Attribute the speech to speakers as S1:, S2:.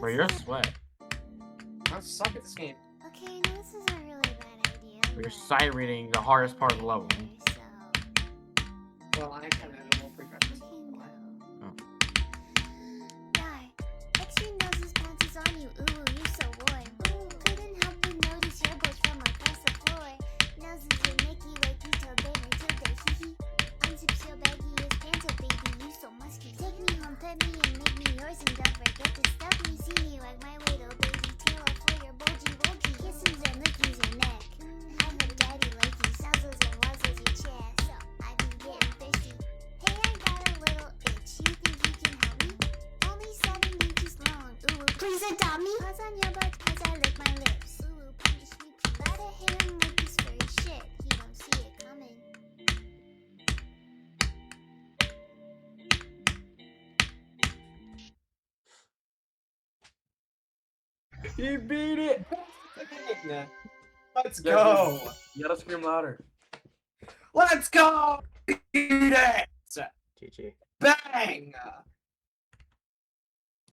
S1: Bro, you're a sweat.
S2: I suck at this game.
S3: Okay, no, this is a really bad idea.
S1: But you're sight reading the hardest part of the level.
S2: Well, I kind of will progress this.
S3: Guy, extra noses bounces on you. Ooh, you so warm. Couldn't help but notice your boys from across the floor. Noses are Mickey like you told Banner today. Hee hee. Unzips your baggy as pants, oh baby, you so musky. Take me home, pet me, and make me yours, and don't forget to stuff me. See me like my little baby tail for your bulgy bulgy. Kisses and lickies your neck. I hope daddy like you nuzzles and wuzzles your chest. So I be getting fishy. Hey, I got a little itch. You think you can help me? Only 7 inches long. Ooh, please adopt me. Paws on your butt as I lick my lips. Ooh, punish me. Gotta hit him with this furry shit. He don't see it coming.
S2: You beat it! Let's
S1: Yeah,
S2: go!
S1: You gotta scream louder.
S2: Let's go! Beat it!
S1: GG.
S2: Bang!